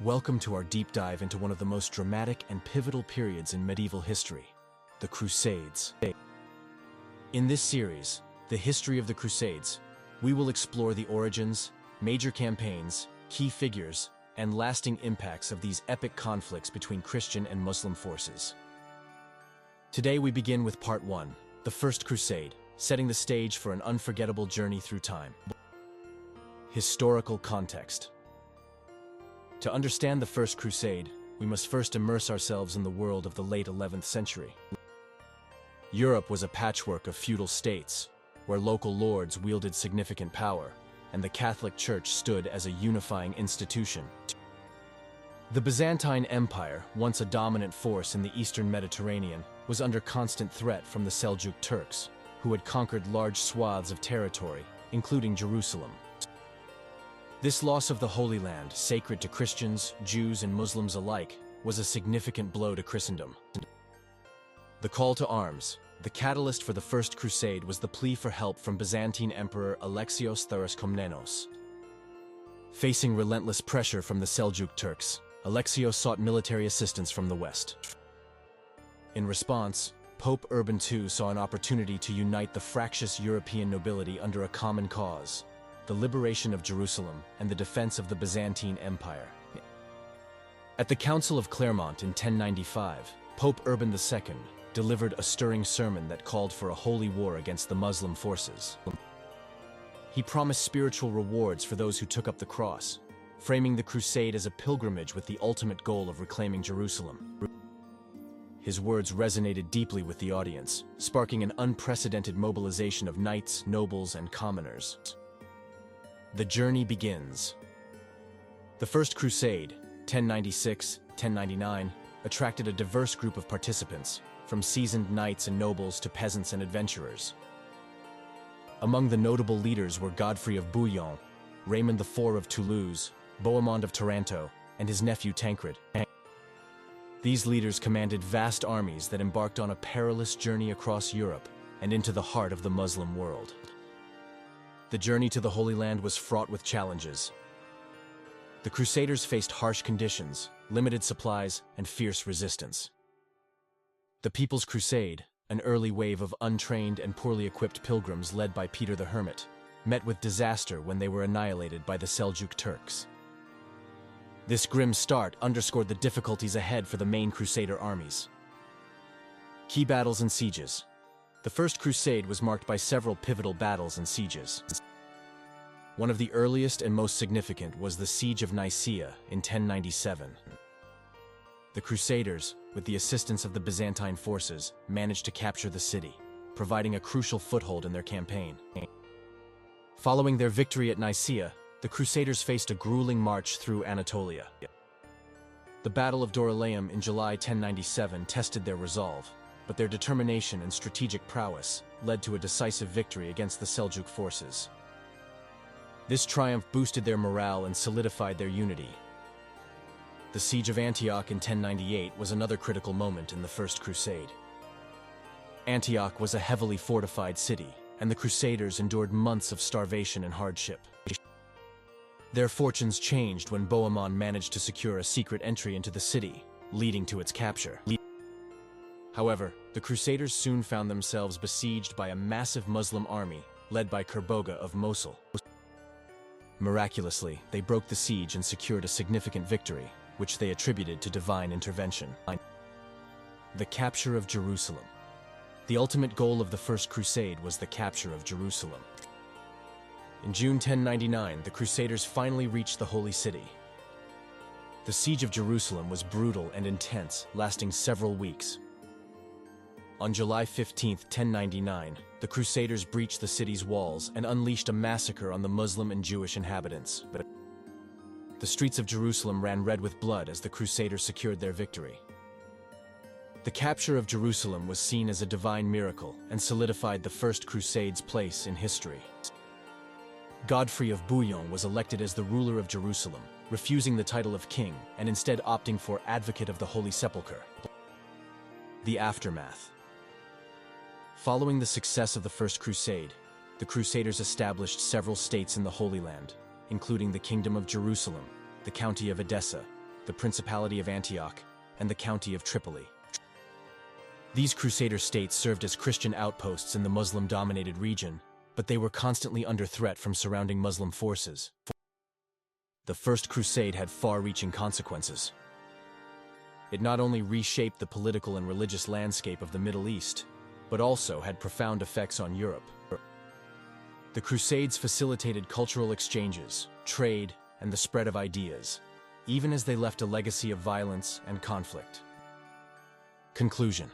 Welcome to our deep dive into one of the most dramatic and pivotal periods in medieval history, the Crusades. In this series, The History of the Crusades, we will explore the origins, major campaigns, key figures, and lasting impacts of these epic conflicts between Christian and Muslim forces. Today we begin with Part 1, the First Crusade, setting the stage for an unforgettable journey through time. Historical context. To understand the First Crusade, we must first immerse ourselves in the world of the late 11th century. Europe was a patchwork of feudal states, where local lords wielded significant power, and the Catholic Church stood as a unifying institution. The Byzantine Empire, once a dominant force in the eastern Mediterranean, was under constant threat from the Seljuk Turks, who had conquered large swaths of territory, including Jerusalem. This loss of the Holy Land, sacred to Christians, Jews, and Muslims alike, was a significant blow to Christendom. The call to arms, the catalyst for the First Crusade, was the plea for help from Byzantine Emperor Alexios Komnenos. Facing relentless pressure from the Seljuk Turks, Alexios sought military assistance from the West. In response, Pope Urban II saw an opportunity to unite the fractious European nobility under a common cause: the liberation of Jerusalem and the defense of the Byzantine Empire. At the Council of Clermont in 1095, Pope Urban II delivered a stirring sermon that called for a holy war against the Muslim forces. He promised spiritual rewards for those who took up the cross, framing the crusade as a pilgrimage with the ultimate goal of reclaiming Jerusalem. His words resonated deeply with the audience, sparking an unprecedented mobilization of knights, nobles, and commoners. The journey begins. The First Crusade, 1096-1099, attracted a diverse group of participants, from seasoned knights and nobles to peasants and adventurers. Among the notable leaders were Godfrey of Bouillon, Raymond IV of Toulouse, Bohemond of Taranto, and his nephew Tancred. These leaders commanded vast armies that embarked on a perilous journey across Europe and into the heart of the Muslim world. The journey to the Holy Land was fraught with challenges. The Crusaders faced harsh conditions, limited supplies, and fierce resistance. The People's Crusade, an early wave of untrained and poorly equipped pilgrims led by Peter the Hermit, met with disaster when they were annihilated by the Seljuk Turks. This grim start underscored the difficulties ahead for the main Crusader armies. Key battles and sieges. The First Crusade was marked by several pivotal battles and sieges. One of the earliest and most significant was the Siege of Nicaea in 1097. The Crusaders, with the assistance of the Byzantine forces, managed to capture the city, providing a crucial foothold in their campaign. Following their victory at Nicaea, the Crusaders faced a grueling march through Anatolia. The Battle of Dorylaeum in July 1097 tested their resolve, but their determination and strategic prowess led to a decisive victory against the Seljuk forces. This triumph boosted their morale and solidified their unity. The Siege of Antioch in 1098 was another critical moment in the First Crusade. Antioch was a heavily fortified city, and the Crusaders endured months of starvation and hardship. Their fortunes changed when Bohemond managed to secure a secret entry into the city, leading to its capture. However, the Crusaders soon found themselves besieged by a massive Muslim army led by Kerboga of Mosul. Miraculously, they broke the siege and secured a significant victory, which they attributed to divine intervention. The capture of Jerusalem. The ultimate goal of the First Crusade was the capture of Jerusalem. In June 1099, the Crusaders finally reached the Holy City. The siege of Jerusalem was brutal and intense, lasting several weeks. On July 15, 1099, the Crusaders breached the city's walls and unleashed a massacre on the Muslim and Jewish inhabitants. The streets of Jerusalem ran red with blood as the Crusaders secured their victory. The capture of Jerusalem was seen as a divine miracle and solidified the First Crusade's place in history. Godfrey of Bouillon was elected as the ruler of Jerusalem, refusing the title of king and instead opting for Advocate of the Holy Sepulchre. The aftermath. Following the success of the First Crusade, the Crusaders established several states in the Holy Land, including the Kingdom of Jerusalem, the County of Edessa, the Principality of Antioch, and the County of Tripoli. These Crusader states served as Christian outposts in the Muslim-dominated region, but they were constantly under threat from surrounding Muslim forces. The First Crusade had far-reaching consequences. It not only reshaped the political and religious landscape of the Middle East, but also had profound effects on Europe. The Crusades facilitated cultural exchanges, trade, and the spread of ideas, even as they left a legacy of violence and conflict. Conclusion.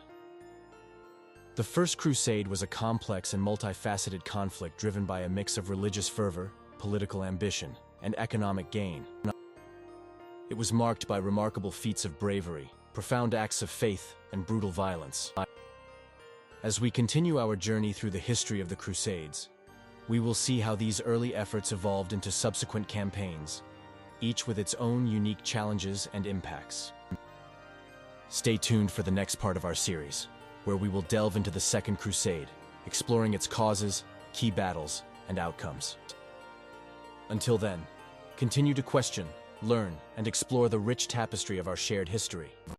The First Crusade was a complex and multifaceted conflict driven by a mix of religious fervor, political ambition, and economic gain. It was marked by remarkable feats of bravery, profound acts of faith, and brutal violence. As we continue our journey through the history of the Crusades, we will see how these early efforts evolved into subsequent campaigns, each with its own unique challenges and impacts. Stay tuned for the next part of our series, where we will delve into the Second Crusade, exploring its causes, key battles, and outcomes. Until then, continue to question, learn, and explore the rich tapestry of our shared history.